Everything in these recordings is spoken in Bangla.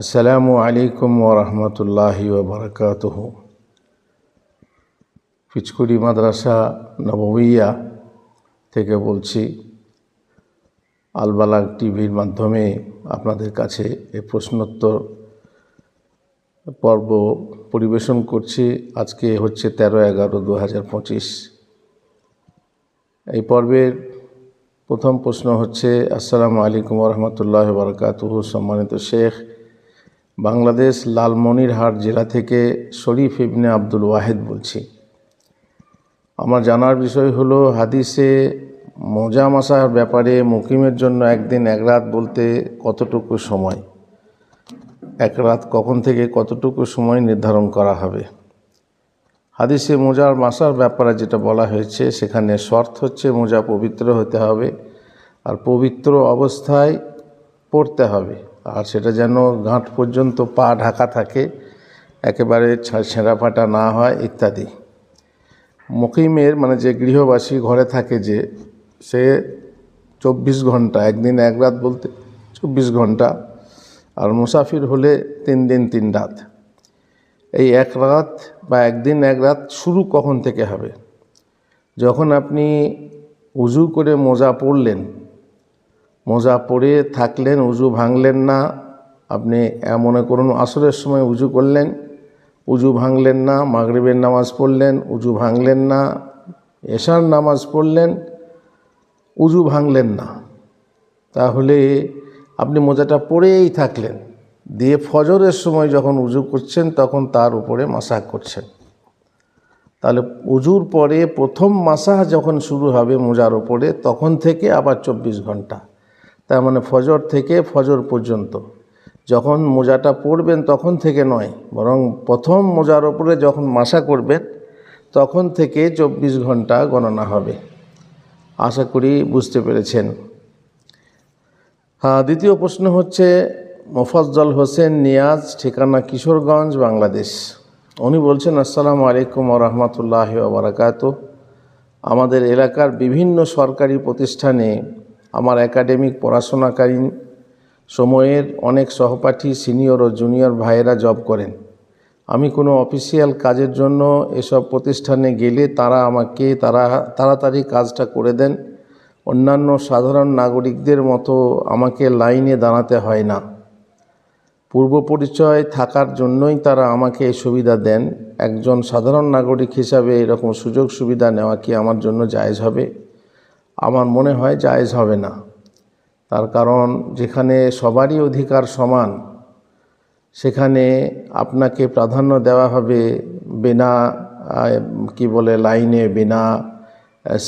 আসসালামু আলাইকুম ওরহমতুল্লাহি ওবরকাতুহু। পিচকুড়ি মাদ্রাসা নববিয়া থেকে বলছি। আলবালাগ টিভির মাধ্যমে আপনাদের কাছে এই প্রশ্নোত্তর পর্ব পরিবেশন করছি। আজকে হচ্ছে 13/11/2025। এই পর্বের প্রথম প্রশ্ন হচ্ছে, আসসালামু আলাইকুম ওরহমতুল্লাহি ওবরকাতুহু। সম্মানিত শেখ, বাংলাদেশ লালমনিরহাট জেলা থেকে শরীফ ইবনে আব্দুল ওয়াহেদ বলছি। আমার জানার বিষয় হলো, হাদিসে মোজা মাসার ব্যাপারে মুকিমের জন্য একদিন এক রাত বলতে কতটুকু সময়, এক রাত কখন থেকে কতটুকু সময় নির্ধারণ করা হবে? হাদিসে মোজার মাসার ব্যাপারে যেটা বলা হয়েছে, সেখানে শর্ত হচ্ছে মোজা পবিত্র হতে হবে আর পবিত্র অবস্থায় পড়তে হবে, আর সেটা যেন গাঁট পর্যন্ত পা ঢাকা থাকে, একেবারে ছেঁড়া ফাটা না হয় ইত্যাদি। মুকিমের মানে যে গৃহবাসী ঘরে থাকে, যে সে 24 ঘন্টা, একদিন এক রাত বলতে 24 ঘন্টা, আর মুসাফির হলে 3 দিন 3 রাত। এই এক রাত বা একদিন এক রাত শুরু কখন থেকে হবে? যখন আপনি উজু করে মোজা পরলেন, মোজা পরে থাকলেন, উজু ভাঙলেন না। আপনি মনে করুন আসরের সময় উজু করলেন, উজু ভাঙলেন না। মাগরিবের নামাজ পড়লেন, উজু ভাঙলেন না। এশার নামাজ পড়লেন, উজু ভাঙলেন না। তাহলে আপনি মোজাটা পরেই থাকলেন, দিয়ে ফজরের সময় যখন উজু করছেন তখন তার উপরে মাসাহ করছেন। তাহলে উজুর পরে প্রথম মাসাহ যখন শুরু হবে মোজার উপরে, তখন থেকে আবার 24 ঘন্টা। তার মানে ফজর থেকে ফজর পর্যন্ত যখন মোজাটা পরবেন তখন থেকে নয়, বরং প্রথম মোজার ওপরে যখন মাসা করবেন তখন থেকে 24 ঘন্টা গণনা হবে। আশা করি বুঝতে পেরেছেন। দ্বিতীয় প্রশ্ন হচ্ছে, মোফাজ্জল হোসেন নিয়াজ, ঠিকানা কিশোরগঞ্জ, বাংলাদেশ। উনি বলছেন, আসসালামু আলাইকুম ওরহমতুল্লাহি ওবরাকাতুহু। আমাদের এলাকার বিভিন্ন সরকারি প্রতিষ্ঠানে আমার একাডেমিক পড়াশোনাকালীন সময়ের অনেক সহপাঠী, সিনিয়র ও জুনিয়র ভাইয়েরা জব করেন। আমি কোনো অফিসিয়াল কাজের জন্য এসব প্রতিষ্ঠানে গেলে তারা আমাকে তাড়াতাড়ি কাজটা করে দেন। অন্যান্য সাধারণ নাগরিকদের মতো আমাকে লাইনে দাঁড়াতে হয় না। পূর্ব পরিচয় থাকার জন্যই তারা আমাকে এই সুবিধা দেন। একজন সাধারণ নাগরিক হিসাবে এরকম সুযোগ সুবিধা নেওয়া কি আমার জন্য জায়েজ হবে? আমার মনে হয় জায়েজ হবে না। তার কারণ, যেখানে সবারই অধিকার সমান, সেখানে আপনাকে প্রাধান্য দেওয়া হবে বিনা লাইনে, বিনা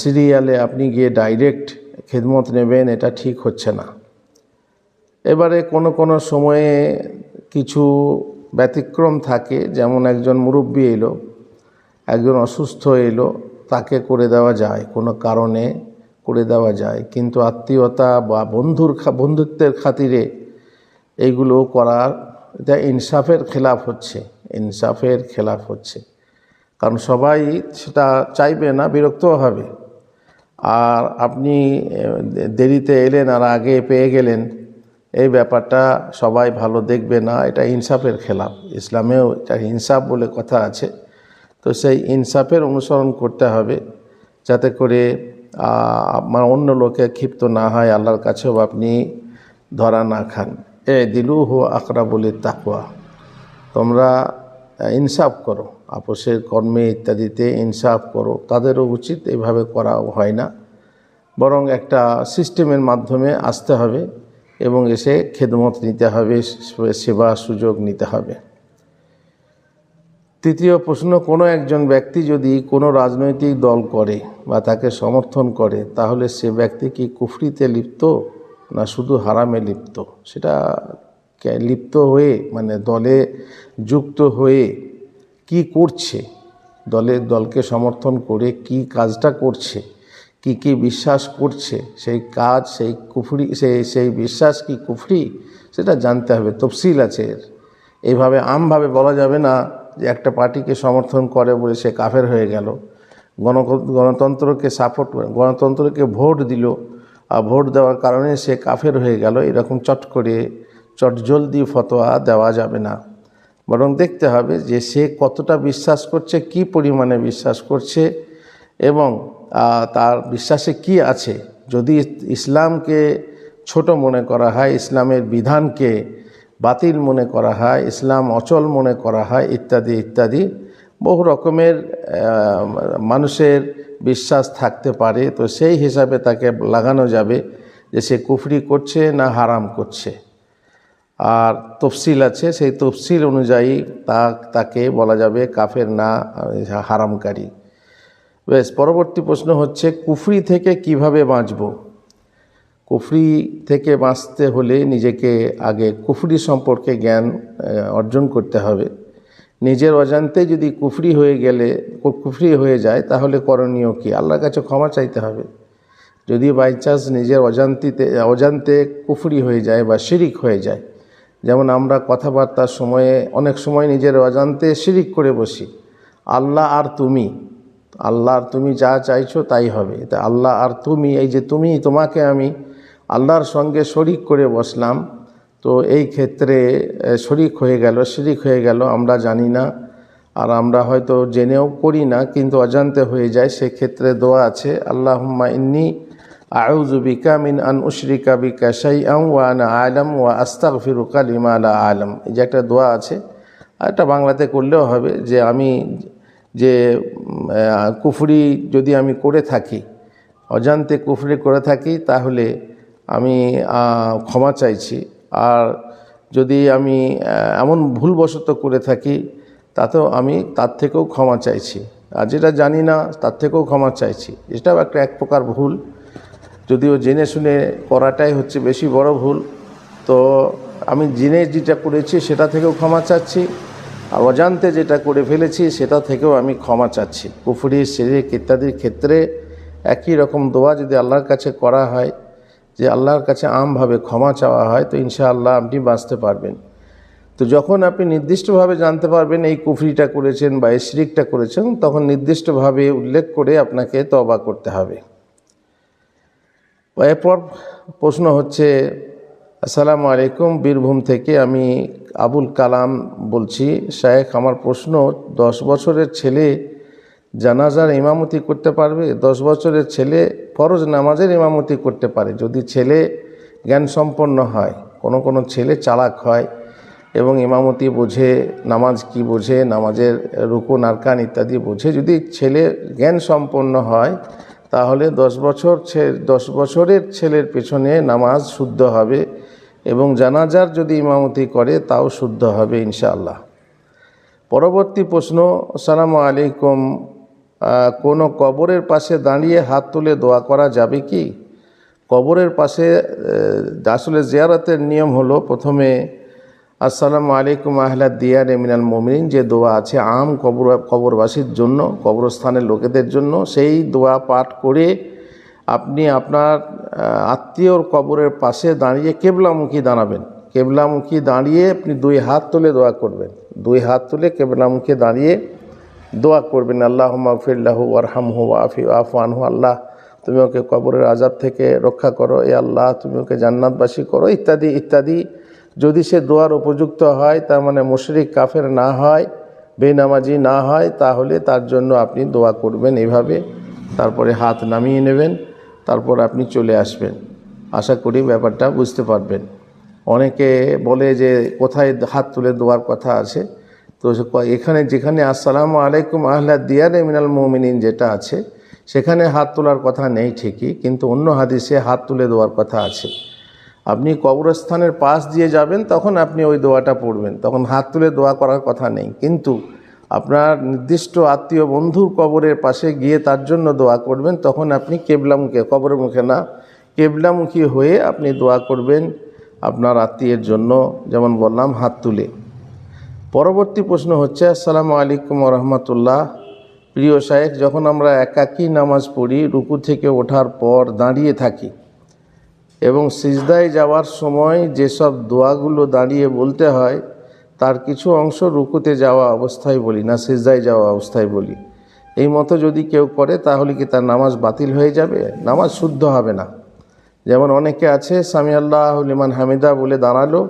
সিরিয়ালে আপনি গিয়ে ডাইরেক্ট খেদমত নেবেন, এটা ঠিক হচ্ছে না। এবারে কোনো সময়ে কিছু ব্যতিক্রম থাকে, যেমন একজন মুরব্বী এলো, একজন অসুস্থ এলো, তাকে করে দেওয়া যায়, কোনো কারণে করে দেওয়া যায়। কিন্তু আত্মীয়তা বা বন্ধুত্বের খাতিরে এইগুলো করার, এটা ইনসাফের খেলাফ হচ্ছে। কারণ সবাই সেটা চাইবে না, বিরক্ত হবে। আর আপনি দেরিতে এলেন আর আগে পেয়ে গেলেন, এই ব্যাপারটা সবাই ভালো দেখবে না। এটা ইনসাফের খেলাফ। ইসলামেও এটা ইনসাফ বলে কথা আছে। তো সেই ইনসাফের অনুসরণ করতে হবে, যাতে করে অন্য লোকে ক্ষিপ্ত না হয়, আল্লাহর কাছেও আপনি ধরা না খান। দিলুহু আকরাবু লিত্তাকওয়া, তোমরা ইনসাফ করো, আপোষের কর্মে ইত্যাদিতে ইনসাফ করো। তাদেরও উচিত, এভাবে করা হয় না, বরং একটা সিস্টেমের মাধ্যমে আসতে হবে এবং এসে খেদমত নিতে হবে, সেবা সুযোগ নিতে হবে। তৃতীয় প্রশ্ন, কোনো একজন ব্যক্তি যদি কোনো রাজনৈতিক দল করে বা তাকে সমর্থন করে, তাহলে সে ব্যক্তি কি কুফরিতে লিপ্ত না শুধু হারামে লিপ্ত? সেটা লিপ্ত হয়ে মানে দলে যুক্ত হয়ে কি করছে, দলকে সমর্থন করে কি কাজটা করছে, কি বিশ্বাস করছে, সেই কাজ, সেই কুফরি, সেই বিশ্বাস কি কুফরি, সেটা জানতে হবে। তফসিল আছে এর। এইভাবে আমভাবে বলা যাবে না যে একটা পার্টিকে সমর্থন করে বলে সে কাফের হয়ে গেল, গণতন্ত্রকে ভোট দিল আর ভোট দেওয়ার কারণে সে কাফের হয়ে গেল, এরকম চট করে চটজলদি ফতোয়া দেওয়া যাবে না, বরং দেখতে হবে যে সে কতটা বিশ্বাস করছে, কি পরিমাণে বিশ্বাস করছে এবং তার বিশ্বাসে কি আছে। যদি ইসলামকে ছোট মনে করা হয়, ইসলামের বিধানকে বাতিল মনে করা হয়, ইসলাম অচল মনে করা হয় ইত্যাদি ইত্যাদি বহু রকমের মানুষের বিশ্বাস থাকতে পারে। তো সেই হিসাবে তাকে লাগানো যাবে যে সে কুফরি করছে না হারাম করছে, আর তফসিল আছে, সেই তফসিল অনুযায়ী তাকে বলা যাবে কাফের না হারামকারী। বেশ, পরবর্তী প্রশ্ন হচ্ছে কুফরি থেকে কিভাবে বাঁচব। কুফরি থেকে বাঁচতে হলে নিজেকে আগে কুফরি সম্পর্কে জ্ঞান অর্জন করতে হবে। নিজের অজান্তে যদি কুফরি হয়ে যায় তাহলে করণীয় কি? আল্লাহর কাছে ক্ষমা চাইতে হবে। যদি বাই চান্স নিজের অজান্তে কুফরি হয়ে যায় বা শিরিক হয়ে যায়, যেমন আমরা কথাবার্তার সময়ে অনেক সময় নিজের অজান্তে শিরিক করে বসি, আল্লাহ আর তুমি যা চাইছো তাই হবে। এটা আল্লাহ আর তুমি, এই যে তোমাকে আমি আল্লাহর সঙ্গে শরিক করে বসলাম, তো এই ক্ষেত্রে শরিক হয়ে গেল, শিরিক হয়ে গেল। আমরা জানি না, আর আমরা হয়তো জেনেও করি না, কিন্তু অজান্তে হয়ে যায়। সেক্ষেত্রে দোয়া আছে, আল্লাহুম্মা ইন্নী আউযু বিকা মিন আন উশরিকা বিকা শাইআন ওয়া আনা আ'লাম ওয়া আস্তাগফিরুকা লিমা লা আ'লাম। এই যে একটা দোয়া আছে, আর এটা বাংলাতে করলেও হবে, যে আমি যে কুফরি যদি আমি করে থাকি, অজান্তে কুফরি করে থাকি, তাহলে আমি ক্ষমা চাইছি। আর যদি আমি এমন ভুলবশত করে থাকি, তাতেও আমি তার থেকেও ক্ষমা চাইছি। আর যেটা জানি না তার থেকেও ক্ষমা চাইছি। এটাও এক প্রকার ভুল, যদিও জেনে শুনে করাটাই হচ্ছে বেশি বড় ভুল। তো আমি জেনে যেটা করেছি সেটা থেকেও ক্ষমা চাচ্ছি, আর অজান্তে যেটা করে ফেলেছি সেটা থেকেও আমি ক্ষমা চাচ্ছি। কুফরি, শিরক ইত্যাদির ক্ষেত্রে একই রকম দোয়া যদি আল্লাহর কাছে করা হয়, যে আল্লাহর কাছে আমভাবে ক্ষমা চাওয়া হয়, তো ইনশাআল্লাহ আপনি বাঁচতে পারবেন। তো যখন আপনি নির্দিষ্টভাবে জানতে পারবেন এই কুফরিটা করেছেন বা এই শিরকটা করেছেন, তখন নির্দিষ্টভাবে উল্লেখ করে আপনাকে তওবা করতে হবে। এরপর প্রশ্ন হচ্ছে, আসসালামু আলাইকুম, বীরভূম থেকে আমি আবুল কালাম বলছি। শায়েখ, আমার প্রশ্ন, 10 বছরের ছেলে জানাজার ইমামতি করতে পারবে? 10 বছরের ছেলে ফরজ নামাজের ইমামতি করতে পারে যদি ছেলে জ্ঞান সম্পন্ন হয়। কোনো ছেলে চালাক হয় এবং ইমামতি বোঝে, নামাজ কি বোঝে, নামাজের রুকুন আরকান ইত্যাদি বোঝে। যদি ছেলে জ্ঞান সম্পন্ন হয়, তাহলে 10 বছরের ছেলের পেছনে নামাজ শুদ্ধ হবে, এবং জানাজার যদি ইমামতি করে তাও শুদ্ধ হবে ইনশাআল্লাহ। পরবর্তী প্রশ্ন, আসসালামু আলাইকুম, কোনো কবরের পাশে দাঁড়িয়ে হাত তুলে দোয়া করা যাবে কি? কবরের পাশে আসলে জিয়ারতের নিয়ম হলো, প্রথমে আসসালামু আলাইকুম আহলাদ দিয়ারে মিনাল মুমিনিন যে দোয়া আছে আম কবরবাসীর জন্য, কবরস্থানের লোকেদের জন্য, সেই দোয়া পাঠ করে আপনি আপনার আত্মীয়র কবরের পাশে দাঁড়িয়ে কেবলামুখী দাঁড়াবেন। কেবলামুখী দাঁড়িয়ে আপনি 2 হাত তুলে দোয়া করবেন। 2 হাত তুলে কেবলামুখী দাঁড়িয়ে দোয়া করবেন, আল্লাহুম্মা গফির লাহু ওয়ারহামহু ওয়াফু আনহু, আল্লাহ তুমি ওকে কবরের আযাব থেকে রক্ষা করো, এ আল্লাহ তুমি ওকে জান্নাতবাসী করো, ইত্যাদি ইত্যাদি। যদি সে দোয়ার উপযুক্ত হয়, তার মানে মুশরিক কাফের না হয়, বেনামাজি না হয়, তাহলে তার জন্য আপনি দোয়া করবেন এভাবে। তারপরে হাত নামিয়ে নেবেন, তারপর আপনি চলে আসবেন। আশা করি ব্যাপারটা বুঝতে পারবেন। অনেকে বলে যে কোথায় হাত তুলে দোয়ার কথা আছে, তো এখানে যেখানে আসসালামু আলাইকুম আহলাদ দিয়ারে মিনাল মুমিনিন যেটা আছে, সেখানে হাত তোলার কথা নেই ঠিকই, কিন্তু অন্য হাদিসে হাত তুলে দেওয়ার কথা আছে। আপনি কবরস্থানের পাশ দিয়ে যাবেন, তখন আপনি ওই দোয়াটা পড়বেন, তখন হাত তুলে দোয়া করার কথা নেই। কিন্তু আপনার নির্দিষ্ট আত্মীয় বন্ধুর কবরের পাশে গিয়ে তার জন্য দোয়া করবেন, তখন আপনি কেবলামুখী, কবরের মুখে না, কেবলামুখী হয়ে আপনি দোয়া করবেন আপনার আত্মীয়ের জন্য, যেমন বললাম হাত তুলে। পরবর্তী প্রশ্ন হচ্ছে, আসসালামু আলাইকুম ওয়া রাহমাতুল্লাহ, প্রিয় শায়েখ, যখন আমরা একাকী নামাজ পড়ি, রুকু থেকে ওঠার পর দাঁড়িয়ে থাকি এবং সিজদায় যাওয়ার সময় যেসব দোয়াগুলো দাঁড়িয়ে বলতে হয়, তার কিছু অংশ রুকুতে যাওয়া অবস্থায় বলি না, সিজদায় যাওয়া অবস্থায় বলি। এই মতো যদি কেউ করে, তাহলে কি তার নামাজ বাতিল হয়ে যাবে? নামাজ শুদ্ধ হবে না। যেমন অনেকে আছে সামি আল্লাহু লিমান হামিদা বলে দাঁড়ালো,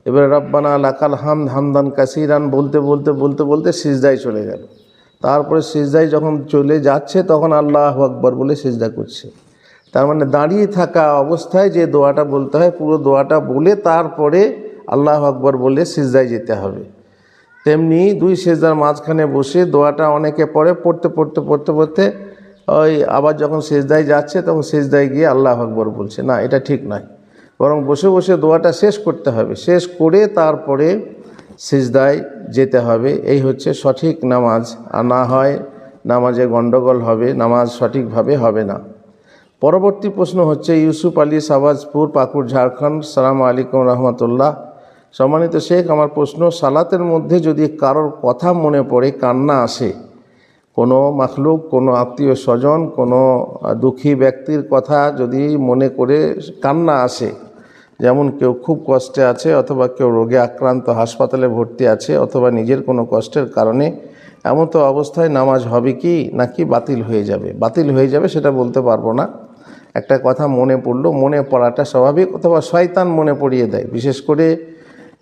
এবারে রব্বানা লাকাল হামদ হামদান কাসিরান বলতে বলতে বলতে বলতে সিজদায় চলে গেল। তারপরে সিজদায় যখন চলে যাচ্ছে তখন আল্লাহু আকবার বলে সিজদা করছে। তার মানে দাঁড়িয়ে থাকা অবস্থায় যে দোয়াটা বলতে হয় পুরো দোয়াটা বলে তারপরে আল্লাহু আকবার বলে সিজদায় যেতে হবে। তেমনি দুই সিজদার মাঝখানে বসে দোয়াটা অনেকে পড়তে পড়তে পড়তে পড়তে ওই আবার যখন সিজদায় যাচ্ছে তখন সিজদায় গিয়ে আল্লাহু আকবার বলছে, না এটা ঠিক নয়। বরং বসে বসে দোয়াটা শেষ করতে হবে, শেষ করে তারপরে সিজদায় যেতে হবে। এই হচ্ছে সঠিক নামাজ। আর না হয় নামাজে গণ্ডগোল হবে, নামাজ সঠিকভাবে হবে না। পরবর্তী প্রশ্ন হচ্ছে ইউসুফ আলী সাবাজপুর, পাকুড়, ঝাড়খণ্ড। আসসালামু আলাইকুম রহমতুল্লাহ। সম্মানিত শেখ, আমার প্রশ্ন, সালাতের মধ্যে যদি কারোর কথা মনে পড়ে, কান্না আসে, কোনো মাখলুক, কোনো আত্মীয় স্বজন, কোনো দুঃখী ব্যক্তির কথা যদি মনে করে কান্না আসে, যেমন কেউ খুব কষ্টে আছে অথবা কেউ রোগে আক্রান্ত হাসপাতালে ভর্তি আছে অথবা নিজের কোনো কষ্টের কারণে, এমন তো অবস্থায় নামাজ হবে কি নাকি বাতিল হয়ে যাবে? বাতিল হয়ে যাবে সেটা বলতে পারবো না। একটা কথা মনে পড়লো, মনে পড়াটা স্বাভাবিক, অথবা শয়তান মনে পড়িয়ে দেয়, বিশেষ করে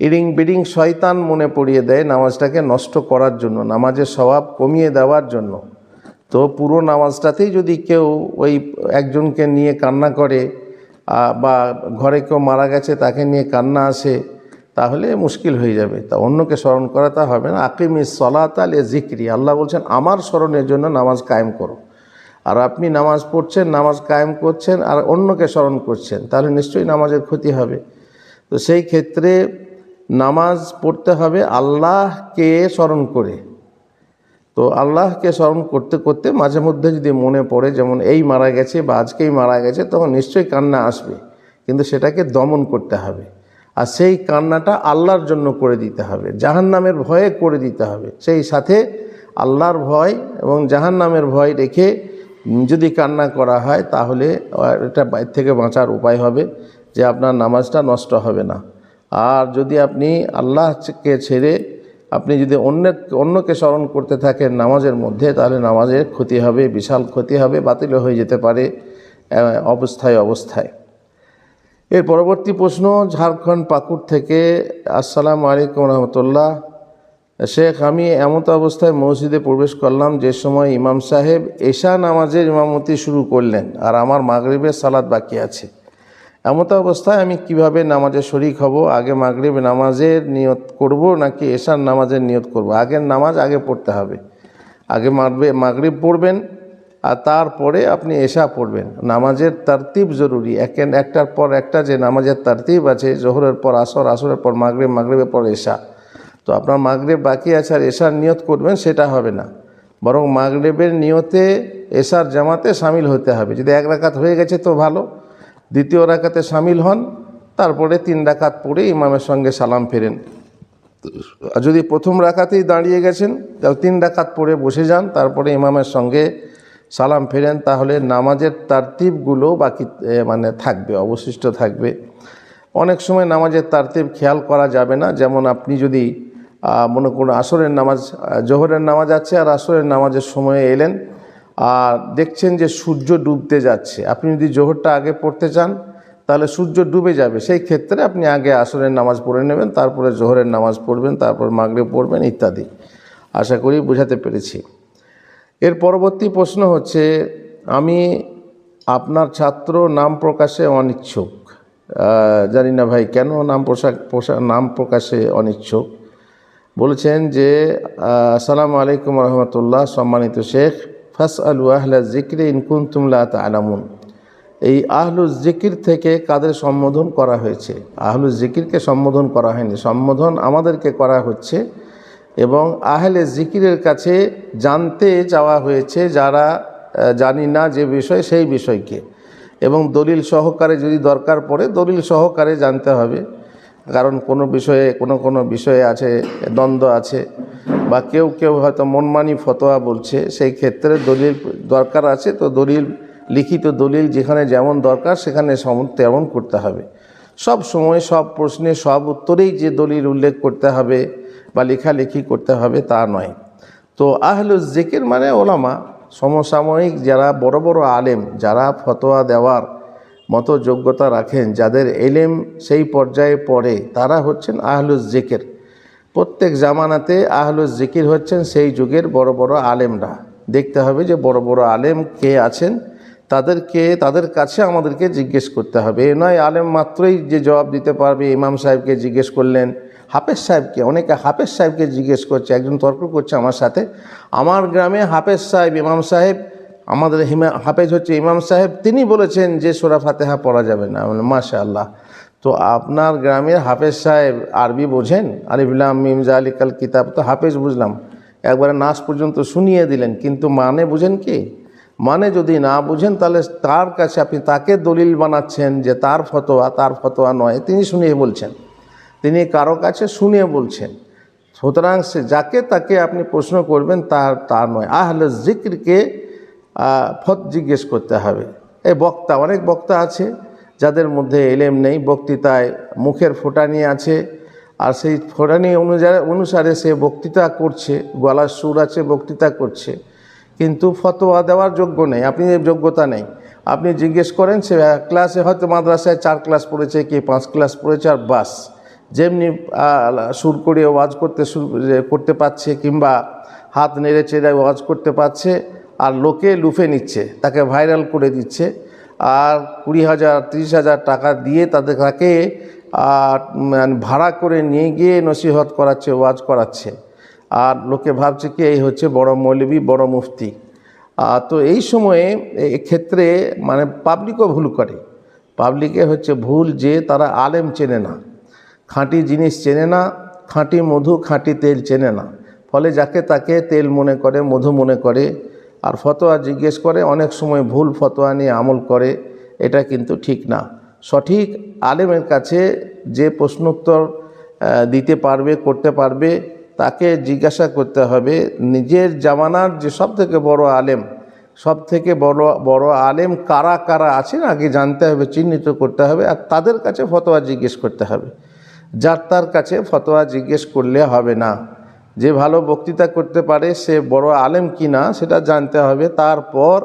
ইডিং বিডিং শয়তান মনে পড়িয়ে দেয় নামাজটাকে নষ্ট করার জন্য, নামাজের স্বভাব কমিয়ে দেওয়ার জন্য। তো পুরো নামাজটাতেই যদি কেউ ওই একজনকে নিয়ে কান্না করে বা ঘরে কেউ মারা গেছে তাকে নিয়ে কান্না আসে, তাহলে মুশকিল হয়ে যাবে। তা অন্যকে স্মরণ করাটা হবে না। আকিমিস সলাতা লি যিকরি, আল্লাহ বলছেন আমার স্মরণের জন্য নামাজ কায়েম করো। আর আপনি নামাজ পড়ছেন, নামাজ কায়েম করছেন আর অন্যকে স্মরণ করছেন, তাহলে নিশ্চয়ই নামাজের ক্ষতি হবে। তো সেই ক্ষেত্রে নামাজ পড়তে হবে আল্লাহকে স্মরণ করে। তো আল্লাহকে স্মরণ করতে করতে মাঝে মধ্যে যদি মনে পড়ে, যেমন এই মারা গেছে বা আজকেই মারা গেছে, তখন নিশ্চয়ই কান্না আসবে, কিন্তু সেটাকে দমন করতে হবে। আর সেই কান্নাটা আল্লাহর জন্য করে দিতে হবে, জাহান্নামের ভয়ে করে দিতে হবে। সেই সাথে আল্লাহর ভয় এবং জাহান্নামের ভয় রেখে যদি কান্না করা হয়, তাহলে এটা বাইরে থেকে বাঁচার উপায় হবে যে আপনার নামাজটা নষ্ট হবে না। আর যদি আপনি আল্লাহকে ছেড়ে আপনি যদি অন্যকে স্মরণ করতে থাকেন নামাজের মধ্যে, তাহলে নামাজের ক্ষতি হবে, বিশাল ক্ষতি হবে, বাতিল হয়ে যেতে পারে অবস্থায়। এর পরবর্তী প্রশ্ন ঝাড়খণ্ড, পাকুড় থেকে। আসসালামু আলাইকুম রহমতুল্লাহ। শেখ, আমি এমত অবস্থায় মসজিদে প্রবেশ করলাম যে সময় ইমাম সাহেব এশা নামাজের ইমামতি শুরু করলেন আর আমার মাগরিবের সালাত বাকি আছে। এমত অবস্থায় আমি কিভাবে নামাজে শরিক হব? আগে মাগরিব নামাজের নিয়ত করব নাকি এশার নামাজের নিয়ত করব? আগের নামাজ আগে পড়তে হবে। আগে মাগরিব পড়বেন আর তারপরে আপনি এশা পড়বেন। নামাজের তারতিব জরুরি, একটার পর একটা যে নামাজের তারতিব আছে, জোহরের পর আসর, আসরের পর মাগরিব, মাগরিবের পর এশা। তো আপনার মাগরিব বাকি আছে আর এশার নিয়ত করবেন, সেটা হবে না। বরং মাগরিবের নিয়তে এশার জামাতে শামিল হতে হবে। যদি এক রাকাত হয়ে গেছে তো ভালো, দ্বিতীয় রাকাতে শামিল হন, তারপরে 3 রাকাত পড়ে ইমামের সঙ্গে সালাম ফেরেন। যদি প্রথম রাকাতেই দাঁড়িয়ে গেছেন, তাহলে 3 রাকাত পড়ে বসে যান, তারপরে ইমামের সঙ্গে সালাম ফেরেন। তাহলে নামাজের তারতিবগুলো বাকি থাকবে, অবশিষ্ট থাকবে। অনেক সময় নামাজের তারতিব খেয়াল করা যাবে না। যেমন আপনি যদি মনে করুন আসরের নামাজ, জোহরের নামাজ আছে আর আসরের নামাজের সময়ে এলেন আর দেখছেন যে সূর্য ডুবতে যাচ্ছে, আপনি যদি জোহরটা আগে পড়তে চান তাহলে সূর্য ডুবে যাবে। সেই ক্ষেত্রে আপনি আগে আসরের নামাজ পড়ে নেবেন, তারপরে জোহরের নামাজ পড়বেন, তারপর মাগরিব পড়বেন ইত্যাদি। আশা করি বোঝাতে পেরেছি। এর পরবর্তী প্রশ্ন হচ্ছে, আমি আপনার ছাত্র, নাম প্রকাশে অনিচ্ছুক। জানি না ভাই কেন নাম প্রকাশে অনিচ্ছুক। বলেছেন যে আসসালামু আলাইকুম রহমতুল্লাহ। সম্মানিত শেখ, ফাসআলু আহলা যিকরি ইন কুনতুম লা তা'লামুন। এই আহলুজ যিকির থেকে কাদের সম্বোধন করা হয়েছে? আহলুজ যিকিরকে সম্বোধন করা হয়নি, সম্বোধন আমাদেরকে করা হচ্ছে এবং আহলে যিকিরের কাছে জানতে চাওয়া হয়েছে যারা জানি না যে বিষয়, সেই বিষয়কে। এবং দলিল সহকারে যদি দরকার পড়ে দলিল সহকারে জানতে হবে। কারণ কোনো বিষয়ে আছে দ্বন্দ্ব আছে বা কেউ হয়তো মনমানি ফতোয়া বলছে, সেই ক্ষেত্রে দলিল দরকার আছে। তো দলিল, লিখিত দলিল যেখানে যেমন দরকার সেখানে তেমন করতে হবে। সব সময় সব প্রশ্নে সব উত্তরেই যে দলিল উল্লেখ করতে হবে বা লেখালেখি করতে হবে তা নয়। তো আহলুজ যিকির মানে ওলামা, সমসাময়িক যারা বড় বড় আলেম, যারা ফতোয়া দেওয়ার মতো যোগ্যতা রাখেন, যাদের এলেম সেই পর্যায়ে পড়ে, তারা হচ্ছেন আহলুজ জিকির। প্রত্যেক জামানাতে আহলুজ জিকির হচ্ছেন সেই যুগের বড় বড় আলেমরা। দেখতে হবে যে বড় বড় আলেম কে আছেন, তাদের কাছে আমাদেরকে জিজ্ঞেস করতে হবে। এ নয় আলেম মাত্রই যে জবাব দিতে পারবে। ইমাম সাহেবকে জিজ্ঞেস করলেন, হাফেজ সাহেবকে, অনেকে হাফেজ সাহেবকে জিজ্ঞেস করছে। একজন তর্ক করছে আমার সাথে, আমার গ্রামে হাফেজ সাহেব, ইমাম সাহেব, আমাদের হাফেজ হচ্ছে ইমাম সাহেব, তিনি বলেছেন যে সূরা ফাতিহা পড়া যাবে না। মাশাআল্লাহ। তো আপনার গ্রামের হাফেজ সাহেব আরবি বোঝেন? আলিফ লাম মিম যালিকাল কিতাব তো হাফেজ বুঝলাম, একবারে নাস পর্যন্ত শুনিয়ে দিলেন, কিন্তু মানে বুঝেন কি? মানে যদি না বুঝেন তাহলে তার কাছে আপনি তাকে দলিল বানাচ্ছেন যে তার ফতোয়া নয়, তিনি শুনিয়ে বলছেন, তিনি কারো কাছে শুনিয়ে বলছেন। সুতরাং সে যাকে তাকে আপনি প্রশ্ন করবেন তার নয়, আহলে জিক্রকে জিজ্ঞেস করতে হবে। এই বক্তা, অনেক বক্তা আছে যাদের মধ্যে এলেম নেই, বক্তৃতায় মুখের ফোঁটানি আছে, আর সেই ফোঁটানি অনুসারে সে বক্তৃতা করছে, গলার সুর আছে, বক্তৃতা করছে, কিন্তু ফতোয়া দেওয়ার যোগ্য নেই। আপনি যোগ্যতা নেই, আপনি জিজ্ঞেস করেন, সে ক্লাসে হয়তো মাদ্রাসায় 4 ক্লাস পড়েছে, কি 5 ক্লাস পড়েছে, আর বাস যেমনি সুর করে ওয়াজ করতে পারছে, কিংবা হাত নেড়ে চেড়ে ওয়াজ করতে পারছে, আর লোকে লুফে নিচ্ছে, তাকে ভাইরাল করে দিচ্ছে, আর 20,000 30,000 টাকা দিয়ে তাকে ভাড়া করে নিয়ে গিয়ে নসিহত করাচ্ছে, ওয়াজ করাচ্ছে, আর লোকে ভাবছে কি এই হচ্ছে বড় মৌলবী, বড় মুফতি। তো এই সময়ে ক্ষেত্রে মানে পাবলিকও ভুল করে। পাবলিকে হচ্ছে ভুল যে তারা আলেম চেনে না, খাঁটি জিনিস চেনে না, খাঁটি মধু খাঁটি তেল চেনে না, ফলে যাকে তাকে তেল মনে করে, মধু মনে করে, আর ফতোয়া জিজ্ঞেস করে, অনেক সময় ভুল ফতোয়া নিয়ে আমল করে। এটা কিন্তু ঠিক না। সঠিক আলেমের কাছে যে প্রশ্নোত্তর দিতে পারবে, করতে পারবে, তাকে জিজ্ঞাসা করতে হবে। নিজের জামানার যে সবথেকে বড় আলেম, সবথেকে বড় আলেম কারা কারা আছেন আগে জানতে হবে, চিহ্নিত করতে হবে, আর তাদের কাছে ফতোয়া জিজ্ঞেস করতে হবে। যার তার কাছে ফতোয়া জিজ্ঞেস করলে হবে না। যে ভালো বক্তৃতা করতে পারে সে বড় আলেম কিনা সেটা জানতে হবে, তারপর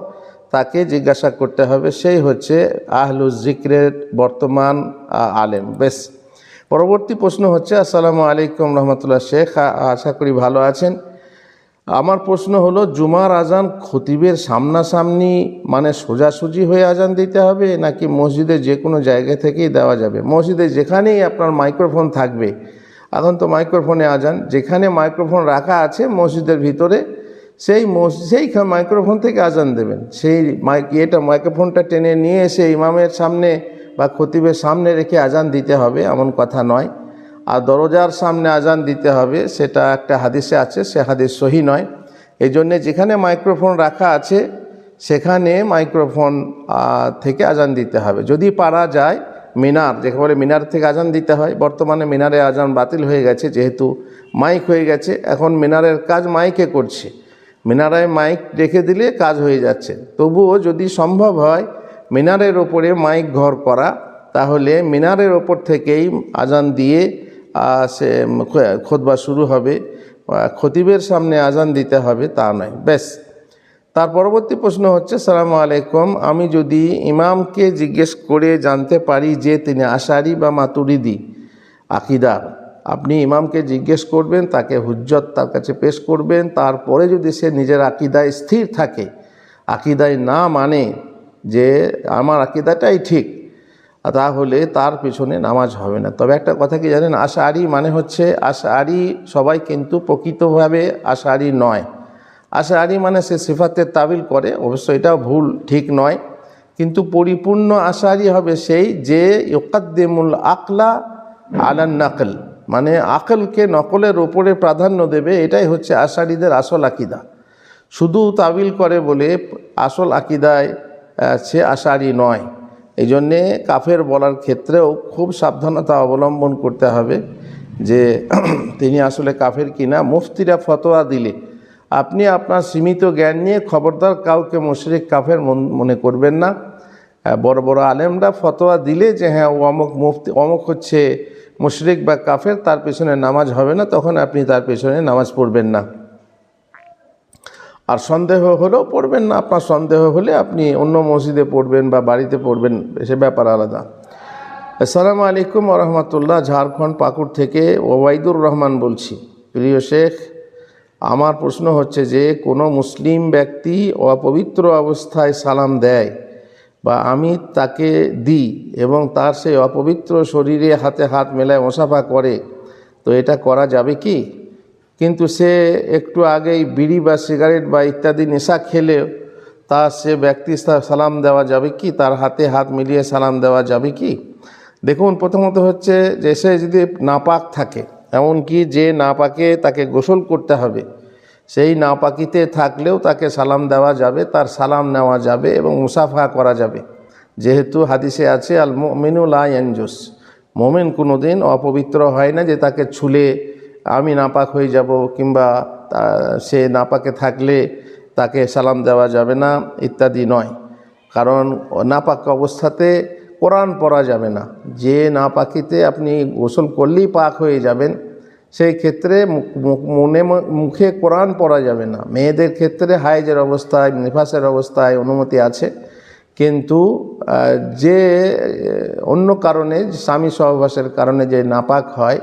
তাকে জিজ্ঞাসা করতে হবে, সেই হচ্ছে আহলুজ জিক্রের বর্তমান আলেম। বেশ, পরবর্তী প্রশ্ন হচ্ছে, আসসালামু আলাইকুম রহমতুল্লাহ শেখ, আশা করি ভালো আছেন। আমার প্রশ্ন হলো, জুমার আজান খতিবের সামনাসামনি মানে সোজাসুজি হয়ে আজান দিতে হবে, নাকি মসজিদে যে কোনো জায়গা থেকেই দেওয়া যাবে? মসজিদে যেখানেই আপনার মাইক্রোফোন থাকবে, এখন তো মাইক্রোফোনে আজান, যেখানে মাইক্রোফোন রাখা আছে মসজিদের ভিতরে, সেই মাইক্রোফোন থেকে আজান দেবেন। সেই মাইক্রোফোনটা টেনে নিয়ে এসে ইমামের সামনে বা খতিবের সামনে রেখে আজান দিতে হবে এমন কথা নয়। আর দরজার সামনে আজান দিতে হবে, সেটা একটা হাদিসে আছে, সে হাদিস সহি নয়। এই জন্যে যেখানে মাইক্রোফোন রাখা আছে সেখানে মাইক্রোফোন থেকে আজান দিতে হবে। যদি পারা যায় মিনার, যাকে বলে মিনার থেকে আজান দিতে হয়। বর্তমানে মিনারে আজান বাতিল হয়ে গেছে, যেহেতু মাইক হয়ে গেছে, এখন মিনারের কাজ মাইকে করছে। মিনারায় মাইক রেখে দিলে কাজ হয়ে যাচ্ছে। তবুও যদি সম্ভব হয় মিনারের ওপরে মাইক ঘর করা, তাহলে মিনারের ওপর থেকেই আজান দিয়ে সে খুতবা শুরু হবে, খতিবের সামনে আজান দিতে হবে তা নয়। বেশ, তার পরবর্তী প্রশ্ন হচ্ছে, আসসালামু আলাইকুম, আমি যদি ইমামকে জিজ্ঞেস করে জানতে পারি যে তিনি আশারি বা মাতুরিদি আকিদার, আপনি ইমামকে জিজ্ঞেস করবেন, তাকে হুজ্জত তার কাছে পেশ করবেন, তারপরে যদি সে নিজের আকিদায় স্থির থাকে, আকিদায় না মানে যে আমার আকিদাটাই ঠিক, তাহলে তার পিছনে নামাজ হবে না। তবে একটা কথা কি জানেন, আশারি মানে হচ্ছে, আশারি সবাই কিন্তু প্রকৃতভাবে আশারি নয়। আশারি মানে সে সিফাতের তাবিল করে, অবশ্য এটাও ভুল, ঠিক নয়, কিন্তু পরিপূর্ণ আশারি হবে সেই যে ইউকাদ্দিমুল আকলা আলান নাকল, মানে আকলকে নকলের ওপরে প্রাধান্য দেবে। এটাই হচ্ছে আশারিদের আসল আকিদা। শুধু তাবিল করে বলে আসল আকিদায় সে আশারি নয়। এই জন্যে কাফের বলার ক্ষেত্রেও খুব সাবধানতা অবলম্বন করতে হবে যে তিনি আসলে কাফের কিনা। মুফতিরা ফতোয়া দিলে আপনি আপনার সীমিত জ্ঞান নিয়ে খবরদার কাউকে মুশরিক কাফের মনে করবেন না। বড় বড় আলেমরা ফতোয়া দিলে যে হ্যাঁ অমুক মুফতি অমুক হচ্ছে মুশরিক বা কাফের, তার পেছনে নামাজ হবে না, তখন আপনি তার পেছনে নামাজ পড়বেন না। আর সন্দেহ হলেও পড়বেন না, আপনার সন্দেহ হলে আপনি অন্য মসজিদে পড়বেন বা বাড়িতে পড়বেন, সে ব্যাপার আলাদা। আসসালামু আলাইকুম ওয়া রাহমাতুল্লাহ, ঝাড়খণ্ড পাকুড় থেকে ওবাইদুর রহমান বলছি। প্রিয় শেখ, আমার প্রশ্ন হচ্ছে যে কোনো মুসলিম ব্যক্তি অপবিত্র অবস্থায় সালাম দেয় বা আমি তাকে দিই এবং তার সেই অপবিত্র শরীরে হাতে হাত মেলায় মুসাফা করে, তো এটা করা যাবে কি? কিন্তু সে একটু আগেই বিড়ি বা সিগারেট বা ইত্যাদি নেশা খেলে সে ব্যক্তি সালাম দেওয়া যাবে কি? তার হাতে হাত মিলিয়ে সালাম দেওয়া যাবে কি? দেখুন, প্রথমত হচ্ছে যে সে যদি নাপাক থাকে, এমনকি যে নাপাকে তাকে গোসল করতে হবে, সেই নাপাকিতে থাকলেও তাকে সালাম দেওয়া যাবে, তার সালাম নেওয়া যাবে এবং মুসাফা করা যাবে। যেহেতু হাদিসে আছে আল মুমিনু লা ইয়ানজুস, মোমেন কোনো দিন অপবিত্র হয় না যে তাকে ছুলে আমি নাপাক হয়ে যাব, কিংবা সে নাপাকে থাকলে তাকে সালাম দেওয়া যাবে না ইত্যাদি নয়। কারণ নাপাক অবস্থাতে কোরআন পড়া যাবে না। যে নাপাকিতে আপনি গোসল করলেই পাক হয়ে যাবেন, সেই ক্ষেত্রে মুখে কোরআন পড়া যাবে না। মেয়েদের ক্ষেত্রে হায়েজের অবস্থায়, নিফাসের অবস্থায় অনুমতি আছে, কিন্তু যে অন্য কারণে, স্বামী সহবাসের কারণে যে নাপাক হয়,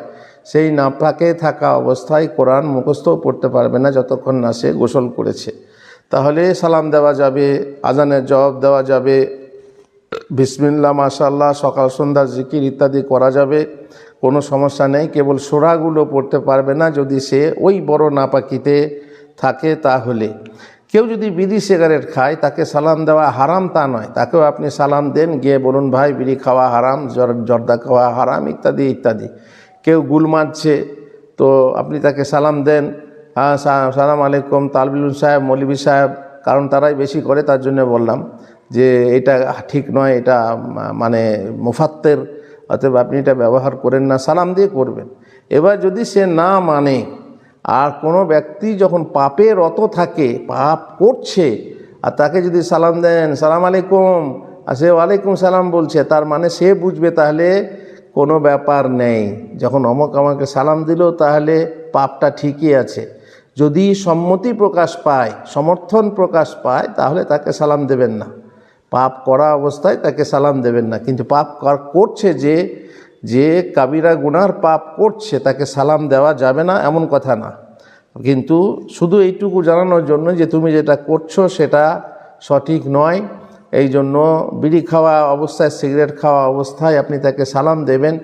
সেই নাপাকে থাকা অবস্থায় কোরআন মুখস্থও পড়তে পারবে না যতক্ষণ না সে গোসল করেছে। তাহলে সালাম দেওয়া যাবে, আজানের জবাব দেওয়া যাবে, বিসমিল্লাহ, মাশাআল্লাহ, সকাল সন্ধ্যা জিকির ইত্যাদি করা যাবে, কোনো সমস্যা নেই। কেবল সূরাগুলো পড়তে পারবে না যদি সে ওই বড় নাপাকিতে থাকে। তাহলে কেউ যদি বিড়ি সিগারেট খায়, তাকে সালাম দেওয়া হারাম তা নয়, তাকেও আপনি সালাম দেন, গিয়ে বলুন ভাই বিড়ি খাওয়া হারাম, জর্দা খাওয়া হারাম ইত্যাদি ইত্যাদি। কেউ গুল মারছে, তো আপনি তাকে সালাম দেন, হ্যাঁ সালাম আলাইকুম তালবিলুল সাহেব, মৌলভী সাহেব, কারণ তারাই বেশি করে, তার জন্য বললাম যে এটা ঠিক নয়, এটা মানে মুফাত্তের, অতএব আপনি এটা ব্যবহার করেন না, সালাম দিয়ে করবেন। এবার যদি সে না মানে, আর কোনো ব্যক্তি যখন পাপে রত থাকে, পাপ করছে, আর তাকে যদি সালাম দেন সালাম আলাইকুম, আর সে ওয়ালাইকুম সালাম বলছে, তার মানে সে বুঝবে তাহলে কোনো ব্যাপার নেই, যখন অমুক আমাকে সালাম দিল তাহলে পাপটা ঠিকই আছে। যদি সম্মতি প্রকাশ পায়, সমর্থন প্রকাশ পায়, তাহলে তাকে সালাম দেবেন না। পাপ করা অবস্থায় তাকে সালাম দেবেন না। কিন্তু পাপ করছে যে কাবিরা গুনার পাপ করছে, তাকে সালাম দেওয়া যাবে না এমন কথা না। কিন্তু শুধু এইটুকু জানানোর জন্য যে তুমি যেটা করছো সেটা সঠিক নয়, এই জন্য বিড়ি খাওয়া অবস্থায়, সিগারেট খাওয়া অবস্থায় আপনি তাকে সালাম দেবেন।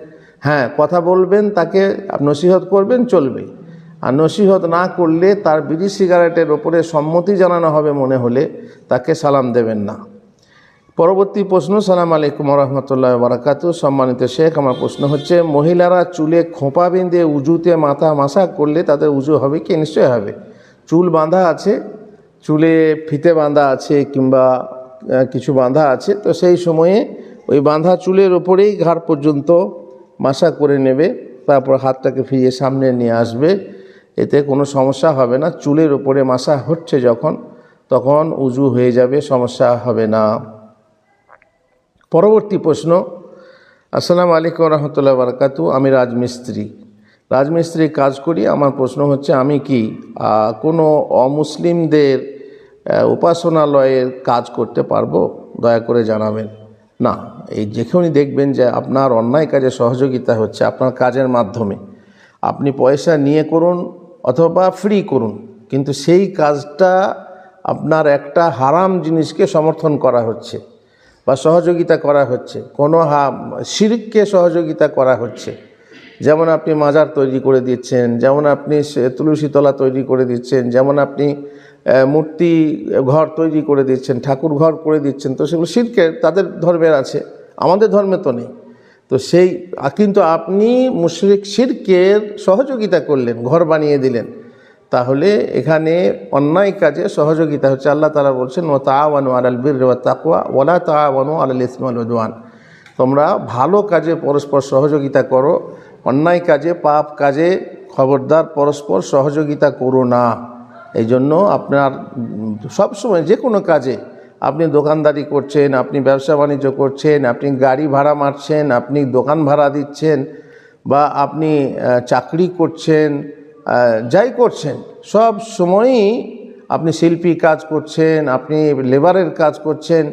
হ্যাঁ, কথা বলবেন, তাকে নসিহত করবেন, চলবে। আর নসিহত না করলে, তার বিড়ি সিগারেটের ওপরে সম্মতি জানানো হবে মনে হলে, তাকে সালাম দেবেন না। পরবর্তী প্রশ্ন। সালাম আলাইকুম ওয়া রাহমাতুল্লাহি ওয়া বারাকাতুহু। সম্মানিত শেখ, আমার প্রশ্ন হচ্ছে মহিলারা চুলে খোঁপা বেঁধে উজুতে মাথা মাসাজ করলে তাদের উজু হবে কি? নিশ্চয় হবে। চুল বাঁধা আছে, চুলে ফিতে বাঁধা আছে কিংবা কিছু বাঁধা আছে, তো সেই সময়ে ওই বাঁধা চুলের ওপরেই ঘাড় পর্যন্ত মাসা করে নেবে, তারপর হাতটাকে ফিরিয়ে সামনে নিয়ে আসবে, এতে কোনো সমস্যা হবে না। চুলের ওপরে মাসা হচ্ছে তখন উজু হয়ে যাবে, সমস্যা হবে না। পরবর্তী প্রশ্ন। আসসালামু আলাইকুম ওয়া রাহমাতুল্লাহি ওয়া বারাকাতুহু। আমি রাজমিস্ত্রি কাজ করি। আমার প্রশ্ন হচ্ছে আমি কি কোনো অমুসলিমদের উপাসনালয়ের কাজ করতে পারবো? দয়া করে জানাবেন। না, এই যেখানে দেখবেন যে আপনার অন্যায় কাজে সহযোগিতা হচ্ছে, আপনার কাজের মাধ্যমে আপনি পয়সা নিয়ে করুন অথবা ফ্রি করুন, কিন্তু সেই কাজটা আপনার একটা হারাম জিনিসকে সমর্থন করা হচ্ছে বা সহযোগিতা করা হচ্ছে, কোনো শিরককে সহযোগিতা করা হচ্ছে। যেমন আপনি মাজার তৈরি করে দিচ্ছেন, যেমন আপনি তুলসীতলা তৈরি করে দিচ্ছেন, যেমন আপনি মূর্তি ঘর তৈরি করে দিচ্ছেন, ঠাকুর ঘর করে দিচ্ছেন, তো সেগুলো শিরকের, তাদের ধর্মের আছে, আমাদের ধর্মে তো নেই। তো কিন্তু আপনি মুশরিক শিরকের সহযোগিতা করলেন, ঘর বানিয়ে দিলেন, তাহলে এখানে অন্যায় কাজে সহযোগিতা হচ্ছে। আল্লাহ তাআলা বলছেন ওয়া তাআওয়ানু আলাল বিররি ওয়াত তাকওয়া ওয়া লা তাআওয়ানু আলাল ইসমি ওয়াল উদওয়ান। তোমরা ভালো কাজে পরস্পর সহযোগিতা করো, অন্যায় কাজে, পাপ কাজে খবরদার পরস্পর সহযোগিতা করো না। এই জন্য আপনার সবসময় যে কোনো কাজে, আপনি দোকানদারি করছেন, আপনি ব্যবসা বাণিজ্য করছেন, আপনি গাড়ি ভাড়া মারছেন, আপনি দোকান ভাড়া দিচ্ছেন, বা আপনি চাকরি করছেন, যাই করছেন, সব সময়ই আপনি শিল্পী কাজ করছেন, আপনি লেবারের কাজ করছেন,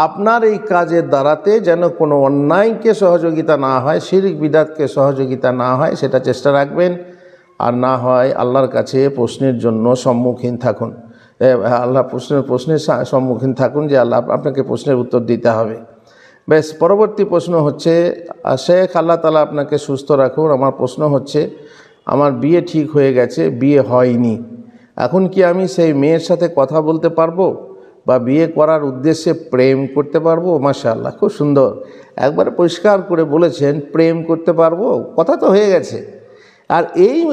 আপনার এই কাজের দ্বারাতে যেন কোনো অন্যায়কে সহযোগিতা না হয়, শিরক বিদআতকে সহযোগিতা না হয়, সেটা চেষ্টা রাখবেন। আর না হয় আল্লাহর কাছে প্রশ্নের জন্য সম্মুখীন থাকুন, আল্লাহ প্রশ্নের সম্মুখীন থাকুন যে আল্লাহ আপনাকে প্রশ্নের উত্তর দিতে হবে। বেশ, পরবর্তী প্রশ্ন হচ্ছে, শেখ আল্লাহ তাআলা আপনাকে সুস্থ রাখুন। আমার প্রশ্ন হচ্ছে, আমার বিয়ে ঠিক হয়ে গেছে, বিয়ে হয়নি, এখন কি আমি সেই মেয়ের সাথে কথা বলতে পারবো বা বিয়ে করার উদ্দেশ্যে প্রেম করতে পারবো? মাশাআল্লাহ, খুব সুন্দর, একবার পরিষ্কার করে বলেছেন, প্রেম করতে পারবো, কথা তো হয়ে গেছে। আর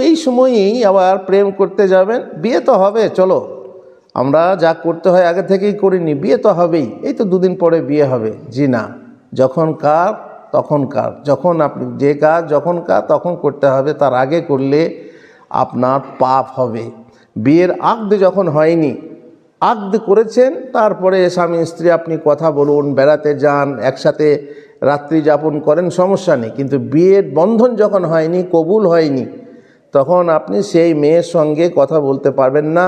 এই সময়েই আবার প্রেম করতে যাবেন, বিয়ে তো হবে, চলো আমরা যা করতে হয় আগে থেকেই করিনি, বিয়ে তো হবেই, এই তো দুদিন পরে বিয়ে হবে। জি না, যখন কার তখন কার, যখন আপনি যে কাজ যখন কার তখন করতে হবে, তার আগে করলে আপনার পাপ হবে। বিয়ের আকদ যখন হয়নি, আকদ করেছেন, তারপরে স্বামী স্ত্রী আপনি কথা বলুন, বেড়াতে যান, একসাথে রাত্রি যাপন করেন, সমস্যা নেই। কিন্তু বিয়ের বন্ধন যখন হয়নি, কবুল হয়নি, তখন আপনি সেই মেয়ের সঙ্গে কথা বলতে পারবেন না,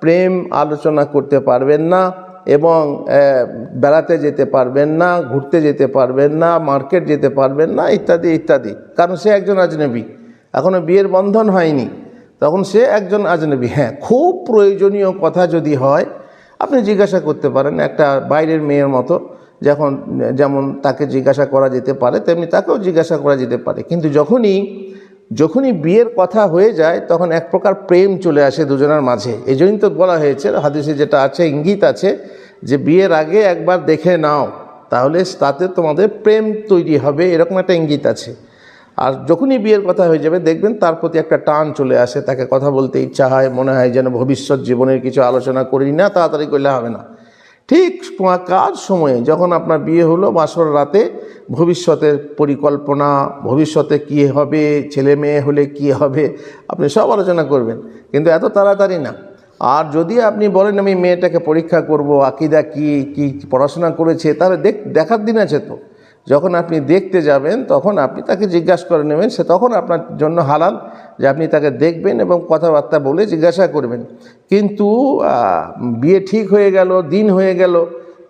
প্রেম আলোচনা করতে পারবেন না, এবং বেড়াতে যেতে পারবেন না, ঘুরতে যেতে পারবেন না, মার্কেট যেতে পারবেন না, ইত্যাদি ইত্যাদি। কারণ সে একজন আজনবী, এখনও বিয়ের বন্ধন হয়নি, তখন সে একজন আজনবী। হ্যাঁ, খুব প্রয়োজনীয় কথা যদি হয় আপনি জিজ্ঞাসা করতে পারেন, একটা বাইরের মেয়ের মতো, যেমন তাকে জিজ্ঞাসা করা যেতে পারে তেমনি তাকেও জিজ্ঞাসা করা যেতে পারে। কিন্তু যখনই বিয়ের কথা হয়ে যায়, তখন এক প্রকার প্রেম চলে আসে দুজনের মাঝে। এই জন্যই তো বলা হয়েছে, হাদিসে যেটা আছে, ইঙ্গিত আছে যে বিয়ের আগে একবার দেখে নাও, তাহলে তাতে তোমাদের প্রেম তৈরি হবে, এরকম একটা ইঙ্গিত আছে। আর যখনই বিয়ের কথা হয়ে যাবে, দেখবেন তার প্রতি একটা টান চলে আসে, তাকে কথা বলতে ইচ্ছা হয়, মনে হয় যেন ভবিষ্যৎ জীবনের কিছু আলোচনা করি না, তাড়াতাড়ি করলে হবে না। ঠিক কাজ সময়ে যখন আপনার বিয়ে হলো, বাসর রাতে ভবিষ্যতের পরিকল্পনা, ভবিষ্যতে কী হবে, ছেলে মেয়ে হলে কি হবে, আপনি সব আলোচনা করবেন, কিন্তু এত তাড়াতাড়ি না। আর যদি আপনি বলেন আমি মেয়েটাকে পরীক্ষা করব, আকীদা কি পড়াশোনা করেছে, তাহলে দেখার দিন আছে তো। যখন আপনি দেখতে যাবেন, তখন আপনি তাকে জিজ্ঞাসা করে নেবেন, সে তখন আপনার জন্য হালাল যে আপনি তাকে দেখবেন এবং কথাবার্তা বলে জিজ্ঞাসা করবেন। কিন্তু বিয়ে ঠিক হয়ে গেল, দিন হয়ে গেল,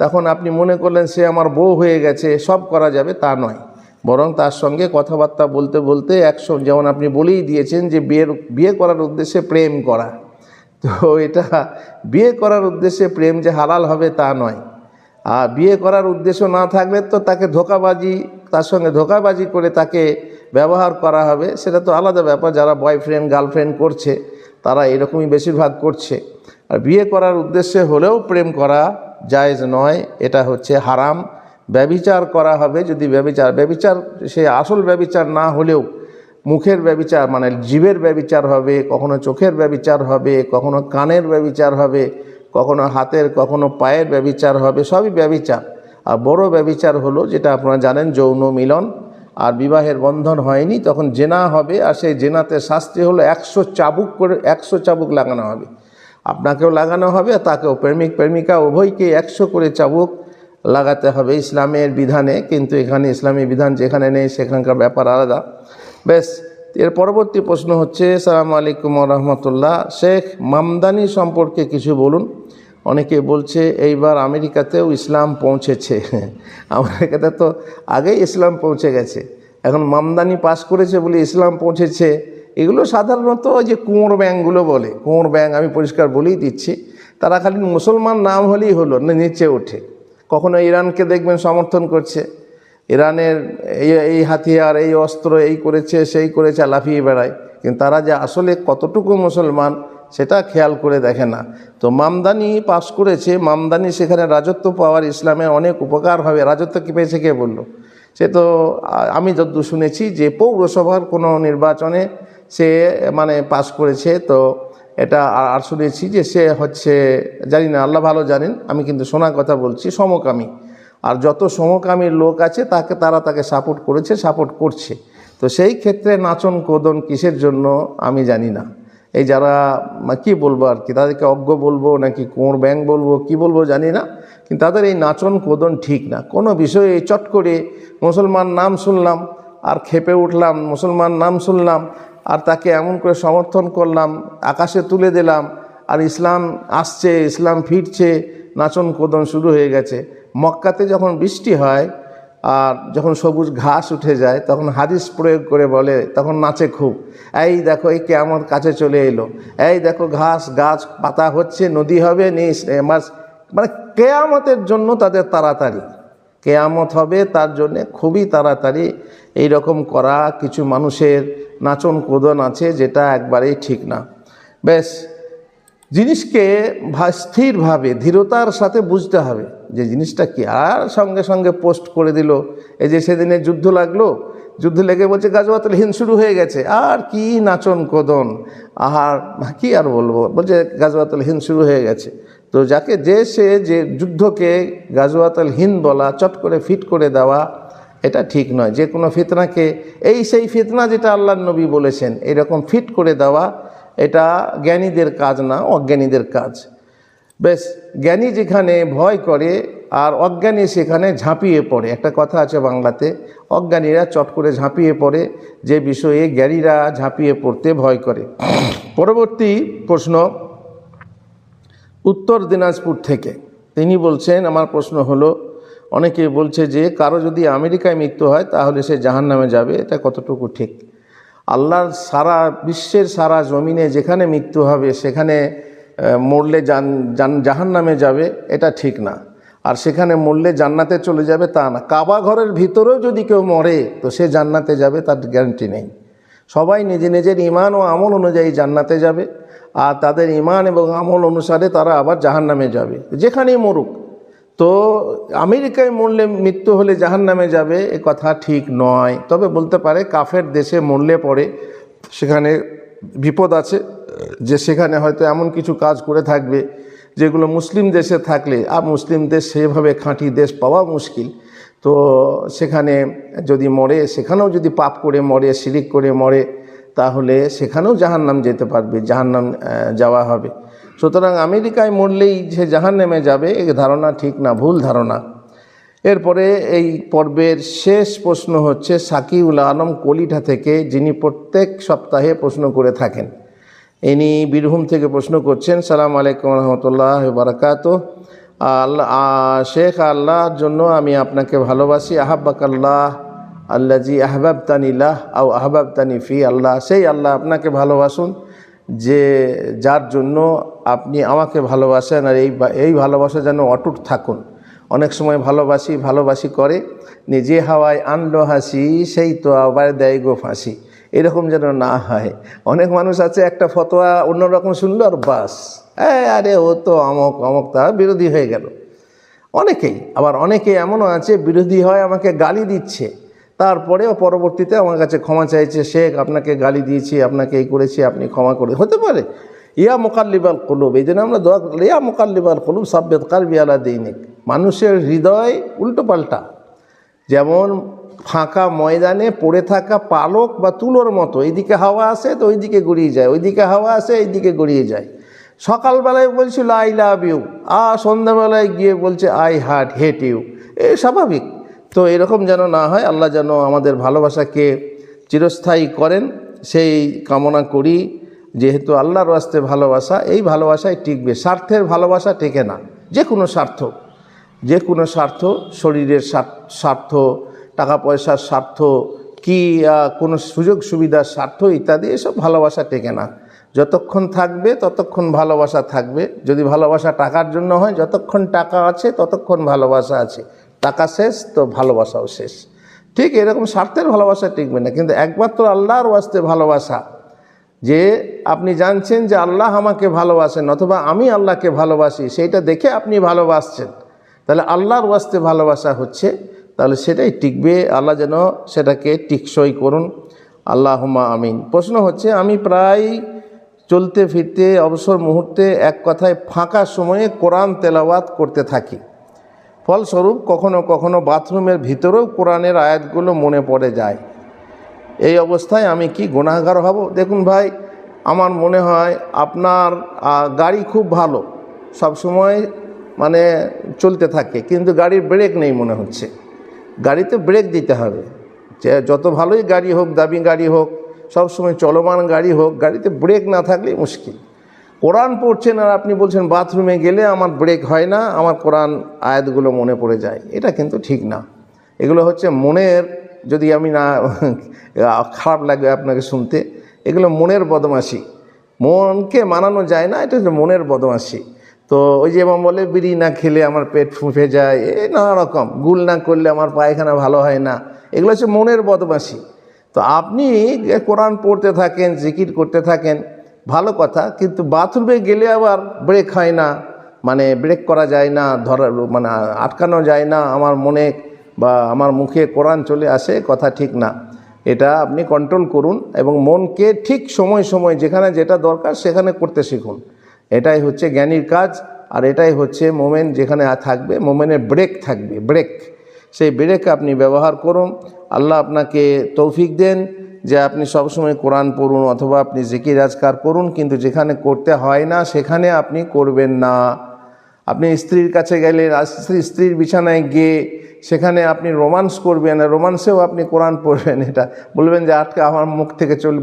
তখন আপনি মনে করলেন সে আমার বউ হয়ে গেছে, সব করা যাবে, তা নয়। বরং তার সঙ্গে কথাবার্তা বলতে বলতে যেমন আপনি বলেই দিয়েছেন যে বিয়ে করার উদ্দেশ্যে প্রেম করা, তো এটা বিয়ে করার উদ্দেশ্যে প্রেম যে হালাল হবে তা নয়। আর বিয়ে করার উদ্দেশ্য না থাকলে তো তার সঙ্গে ধোঁকাবাজি করে তাকে ব্যবহার করা হবে, সেটা তো আলাদা ব্যাপার। যারা বয়ফ্রেন্ড গার্লফ্রেন্ড করছে তারা এরকমই বেশিরভাগ করছে। আর বিয়ে করার উদ্দেশ্যে হলেও প্রেম করা জায়েজ নয়, এটা হচ্ছে হারাম। ব্যভিচার করা হবে যদি ব্যভিচার সে আসল ব্যভিচার না হলেও মুখের ব্যভিচার, মানে জিভের ব্যভিচার হবে, কখনো চোখের ব্যভিচার হবে, কখনো কানের ব্যভিচার হবে, কখনো হাতের, কখনো পায়ের ব্যভিচার হবে, সবই ব্যভিচার। আর বড় ব্যভিচার হলো যেটা আপনারা জানেন, যৌন মিলন। আর বিবাহের বন্ধন হয়নি, তখন জেনা হবে। আর সেই জেনাতে শাস্তি হলো 100 চাবুক লাগানো হবে, আপনাকেও লাগানো হবে, তাকেও, প্রেমিক প্রেমিকা উভয়কে 100 করে চাবুক লাগাতে হবে ইসলামের বিধানে। কিন্তু এখানে ইসলামী বিধান যেখানে নেই, সেখানকার ব্যাপার আলাদা। বেশ, এর পরবর্তী প্রশ্ন হচ্ছে, আসসালামু আলাইকুম ওয়া রাহমাতুল্লাহ, শেখ মামদানি সম্পর্কে কিছু বলুন। অনেকে বলছে এইবার আমেরিকাতেও ইসলাম পৌঁছেছে। আমেরিকাতে তো আগেই ইসলাম পৌঁছে গেছে, এখন মামদানি পাস করেছে বলে ইসলাম পৌঁছেছে। এগুলো সাধারণত ওই যে কুঁয়োর ব্যাংকগুলো বলে, কুঁয়োর ব্যাংক, আমি পরিষ্কার বলেই দিচ্ছি, তারা খালি মুসলমান নাম হলেই হলো না, নিচে ওঠে। কখনো ইরানকে দেখবেন সমর্থন করছে, ইরানের এই হাতিয়ার, এই অস্ত্র, এই করেছে, সেই করেছে, লাফিয়ে বেড়ায়, কিন্তু তারা যে আসলে কতটুকু মুসলমান সেটা খেয়াল করে দেখে না। তো মামদানি পাস করেছে, মামদানি সেখানে রাজত্ব পাওয়ার, ইসলামের অনেক উপকার হবে। রাজত্ব কি পেয়েছে কে বলল? সে তো, আমি যতদূর শুনেছি যে পৌরসভার কোনো নির্বাচনে সে পাস করেছে। তো এটা আর শুনেছি যে সে হচ্ছে, জানি না, আল্লাহ ভালো জানেন, আমি কিন্তু শোনা কথা বলছি, সমকামী। আর যত সমকামীর লোক আছে তারা তাকে সাপোর্ট করেছে, সাপোর্ট করছে। তো সেই ক্ষেত্রে নাচন কোদন কিসের জন্য আমি জানি না। এই যারা কি বলবো আর কি, তাদেরকে অজ্ঞ বলবো নাকি কোঁড় ব্যাং বলবো, কি বলবো জানি না, কিন্তু তাদের এই নাচন কোদন ঠিক না। কোনো বিষয়ে চট করে মুসলমান নাম শুনলাম আর খেপে উঠলাম, মুসলমান নাম শুনলাম আর তাকে এমন করে সমর্থন করলাম, আকাশে তুলে দিলাম, আর ইসলাম আসছে, ইসলাম ফিরছে, নাচন কোদন শুরু হয়ে গেছে। মক্কাতে যখন বৃষ্টি হয় আর যখন সবুজ ঘাস উঠে যায় তখন হাদিস প্রয়োগ করে বলে, তখন নাচে খুব, এই দেখো এই কিয়ামত কাছে চলে এলো, এই দেখো ঘাস গাছ পাতা হচ্ছে, নদী হবে, মানে কেয়ামতের জন্য তাদের তাড়াতাড়ি, কেয়ামত হবে তার জন্যে খুবই তাড়াতাড়ি। এই রকম করা কিছু মানুষের নাচন কোদন আছে, যেটা একবারেই ঠিক না। বেশ, জিনিসকে স্থিরভাবে ধীরতার সাথে বুঝতে হবে যে জিনিসটা কি। আর সঙ্গে সঙ্গে পোস্ট করে দিল, এই যে সেদিনে যুদ্ধ লাগলো, যুদ্ধ লেগে বলছে গাজওয়াতুল হিন্দ শুরু হয়ে গেছে, আর কি নাচন কোদন, আর কি আর বলবো, বলছে গাজওয়াতুল হিন্দ শুরু হয়ে গেছে। তো যাকে যে যুদ্ধকে গাজওয়াতুল হিন্দ বলা, চট করে ফিট করে দেওয়া, এটা ঠিক নয়। যে কোনো ফিতনাকে সেই ফিতনা যেটা আল্লাহর নবী বলেছেন এরকম ফিট করে দেওয়া, এটা জ্ঞানীদের কাজ না, অজ্ঞানীদের কাজ। বেশ, জ্ঞানী যেখানে ভয় করে আর অজ্ঞানী সেখানে ঝাঁপিয়ে পড়ে। একটা কথা আছে বাংলাতে, অজ্ঞানীরা চট করে ঝাঁপিয়ে পড়ে যে বিষয়ে জ্ঞানীরা ঝাঁপিয়ে পড়তে ভয় করে। পরবর্তী প্রশ্ন উত্তর দিনাজপুর থেকে, তিনি বলছেন, আমার প্রশ্ন হলো, অনেকে বলছে যে কারো যদি আমেরিকায় মৃত্যু হয় তাহলে সে জাহান্নামে যাবে, এটা কতটুকু ঠিক? আল্লাহর সারা বিশ্বের সারা জমিনে যেখানে মৃত্যু হবে সেখানে মরলে জাহান্নামে যাবে, এটা ঠিক না। আর সেখানে মরলে জান্নাতে চলে যাবে তা না। কাবা ঘরের ভিতরেও যদি কেউ মরে তো সে জান্নাতে যাবে, তার গ্যারান্টি নেই। সবাই নিজের ইমান ও আমল অনুযায়ী জান্নাতে যাবে, আর তাদের ইমান এবং আমল অনুসারে তারা আবার জাহান্নামে যাবে, যেখানেই মরুক। তো আমেরিকায় মরলে মৃত্যু হলে জাহান্নামে যাবে এ কথা ঠিক নয়। তবে বলতে পারে কাফের দেশে মরলে পরে সেখানে বিপদ আছে, যে সেখানে হয়তো এমন কিছু কাজ করে থাকবে যেগুলো মুসলিম দেশে থাকলে, আর মুসলিম দেশ সেভাবে খাঁটি দেশ পাওয়া মুশকিল, তো সেখানে যদি মরে, সেখানেও যদি পাপ করে মরে, শিরিক করে মরে, তাহলে সেখানেও জাহান্নাম যেতে পারবে, জাহান্নাম যাওয়া হবে। সুতরাং আমেরিকায় মরলেই যে জাহান্নামে যাবে এই ধারণা ঠিক না, ভুল ধারণা। এরপরে এই পর্বের শেষ প্রশ্ন হচ্ছে সাকিউল আলম কলিঠা থেকে, যিনি প্রত্যেক সপ্তাহে প্রশ্ন করে থাকেন। ইনি বীরভূম থেকে প্রশ্ন করছেন। সালাম আলাইকুম রহমতুল্লাহ বারাকাতুহু। শেখ, আল্লাহর জন্য আমি আপনাকে ভালোবাসি। আহাব্বাকাল্লাহ আল্লাজি আহবাবতানিল্লাহ আও আহবাবতানি ফি। আল্লাহ, সেই আল্লাহ আপনাকে ভালোবাসুন যে যার জন্য আপনি আমাকে ভালোবাসেন, আর এই ভালোবাসা যেন অটুট থাকুন। অনেক সময় ভালোবাসি করে নিজে হাওয়ায় আনলো হাসি, সেই তো আবার দেয় গো ফাঁসি, এরকম যেন না হয়। অনেক মানুষ আছে একটা ফতোয়া অন্যরকম শুনলো আর বাস, আরে ও তো অমক তার বিরোধী হয়ে গেল। অনেকেই এমনও আছে বিরোধী হয়, আমাকে গালি দিচ্ছে, তারপরেও পরবর্তীতে আমার কাছে ক্ষমা চাইছে, শেখ আপনাকে গালি দিয়েছি, আপনাকে এই করেছি, আপনি ক্ষমা করে। হতে পারে। ইয়া মুকাল্লিবাল কুলুব, এই জন্য আমরা দোয়া করি, ইয়া মুকাল্লিবাল কুলুব সাব্বিত কলবি আলা দীনিক। মানুষের হৃদয় উল্টো পাল্টা, যেমন ফাঁকা ময়দানে পড়ে থাকা পালক বা তুলোর মতো, এইদিকে হাওয়া আসে তো ওইদিকে গড়িয়ে যায়, ওইদিকে হাওয়া আসে এইদিকে গড়িয়ে যায়। সকালবেলায় বলছিল আই লাভ ইউ, সন্ধ্যাবেলায় গিয়ে বলছে আই হেট ইউ, স্বাভাবিক। তো এরকম যেন না হয়, আল্লাহ যেন আমাদের ভালোবাসাকে চিরস্থায়ী করেন সেই কামনা করি। যেহেতু আল্লাহর রাস্তে ভালোবাসা, এই ভালোবাসায় টিকবে। স্বার্থের ভালোবাসা টেকে না। যে কোনো স্বার্থ, শরীরের স্বার্থ, টাকা পয়সার স্বার্থ, কি কোনো সুযোগ সুবিধার স্বার্থ ইত্যাদি, এসব ভালোবাসা টেকে না। যতক্ষণ থাকবে ততক্ষণ ভালোবাসা থাকবে। যদি ভালোবাসা টাকার জন্য হয়, যতক্ষণ টাকা আছে ততক্ষণ ভালোবাসা আছে, টাকা শেষ তো ভালোবাসাও শেষ। ঠিক এরকম স্বার্থের ভালোবাসা টিকবে না। কিন্তু একমাত্র আল্লাহর ওয়াস্তে ভালোবাসা, যে আপনি জানছেন যে আল্লাহ আমাকে ভালোবাসেন অথবা আমি আল্লাহকে ভালোবাসি, সেইটা দেখে আপনি ভালোবাসছেন, তাহলে আল্লাহর ওয়াস্তে ভালোবাসা হচ্ছে, তাহলে সেটাই টিকবে। আল্লাহ যেন সেটাকে টিকসই করুন, আল্লাহুম্মা আমিন। প্রশ্ন হচ্ছে, আমি প্রায় চলতে ফিরতে অবসর মুহূর্তে এক কথায় ফাঁকা সময়ে কোরআন তেলাওয়াত করতে থাকি। ফলস্বরূপ কখনো কখনো বাথরুমের ভিতরেও কোরআনের আয়াতগুলো মনে পড়ে যায়। এই অবস্থায় আমি কি গুনাহগার হব? দেখুন ভাই, আমার মনে হয় আপনার গাড়ি খুব ভালো, সব সময় মানে চলতে থাকে, কিন্তু গাড়ির ব্রেক নেই মনে হচ্ছে। গাড়িতে ব্রেক দিতে হবে। যত ভালোই গাড়ি হোক, দামি গাড়ি হোক, সব সময় চলমান গাড়ি হোক, গাড়িতে ব্রেক না থাকলে মুশকিল। কোরআন পড়ছেন আর আপনি বলছেন বাথরুমে গেলে আমার ব্রেক হয় না, আমার কোরআন আয়াতগুলো মনে পড়ে যায়, এটা কিন্তু ঠিক না। এগুলো হচ্ছে মনের, যদি আমি না খারাপ লাগবে আপনাকে শুনতে, এগুলো মনের বদমাশি, মনকে মানানো যায় না, এটা হচ্ছে মনের বদমাশি। তো ওই যে এমন বলে বিড়ি না খেলে আমার পেট ফুঁফে যায়, নানা রকম, গুল না করলে আমার পায়খানা ভালো হয় না, এগুলো হচ্ছে মনের বদমাশি। তো আপনি কোরআন পড়তে থাকেন, জিকির করতে থাকেন, ভালো কথা, কিন্তু বাথরুমে গেলে আবার ব্রেক হয় না, মানে ব্রেক করা যায় না, মানে আটকানো যায় না, আমার মনে বা আমার মুখে কোরআন চলে আসে, কথা ঠিক না। এটা আপনি কন্ট্রোল করুন এবং মনকে ঠিক সময় সময় যেখানে যেটা দরকার সেখানে করতে শিখুন। এটাই হচ্ছে জ্ঞানীর কাজ। আর এটাই হচ্ছে মোমেন, যেখানে থাকবে মোমেনের ব্রেক থাকবে, ব্রেক, সেই ব্রেক আপনি ব্যবহার করুন। আল্লাহ আপনাকে তৌফিক দেন যে আপনি সবসময় কোরআন পড়ুন অথবা আপনি জিকির আজকার করুন, কিন্তু যেখানে করতে হয় না সেখানে আপনি করবেন না। আপনি স্ত্রীর কাছে গেলেন, স্ত্রীর বিছানায় গিয়ে সেখানে আপনি রোমান্স করবেন, রোমান্সেও আপনি কোরআন পড়বেন, এটা বলবেন যে আটকে আমার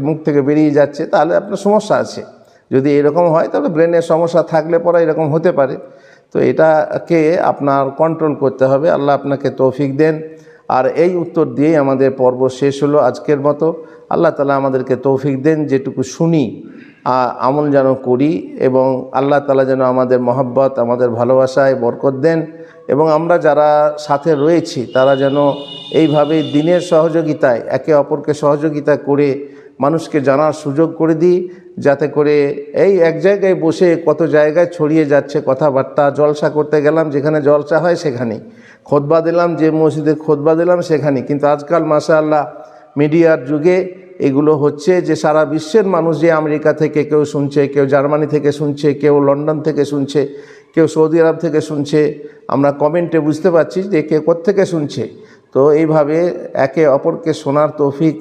মুখ থেকে বেরিয়ে যাচ্ছে, তাহলে আপনার সমস্যা আছে। যদি এরকম হয় তাহলে ব্রেনের সমস্যা থাকলে পরে এরকম হতে পারে। তো এটাকে আপনার কন্ট্রোল করতে হবে। আল্লাহ আপনাকে তৌফিক দেন। আর এই উত্তর দিয়েই আমাদের পর্ব শেষ হলো আজকের মতো। আল্লাহ তাআলা আমাদেরকে তৌফিক দেন, যেটুকু শুনি আমল যেন করি, এবং আল্লাহ তাআলা যেন আমাদের মহব্বত, আমাদের ভালোবাসায় বরকত দেন, এবং আমরা যারা সাথে রয়েছি তারা যেন এইভাবে দিনের সহযোগিতায় একে অপরকে সহযোগিতা করে মানুষকে জানার সুযোগ করে দিই, যাতে করে এই এক জায়গায় বসে কত জায়গায় ছড়িয়ে যাচ্ছে কথাবার্তা। জলসা করতে গেলাম, যেখানে জলসা হয় সেখানে খুতবা দিলাম, যে মসজিদে খুতবা দিলাম সেখানে, কিন্তু আজকাল মাশাআল্লাহ মিডিয়ার যুগে এগুলো হচ্ছে যে সারা বিশ্বের মানুষ, যে আমেরিকা থেকে কেউ শুনছে, কেউ জার্মানি থেকে শুনছে, কেউ লন্ডন থেকে শুনছে, কেউ সৌদি আরব থেকে শুনছে, আমরা কমেন্টে বুঝতে পারছি যে কে কোত্থেকে শুনছে। তো এইভাবে একে অপরকে শোনার তৌফিক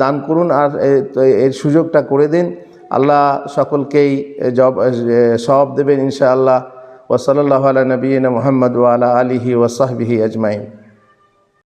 দান করুন, আর এর সুযোগটা করে দিন। আল্লাহ সকলকেই সওয়াব দেবেন ইনশাআল্লাহ। ওয়া সাল্লাল্লাহু আলা নবিয়িনা মুহাম্মদ ওয়া আলা আলিহি ওয়া সাহবিহি আজমাইন।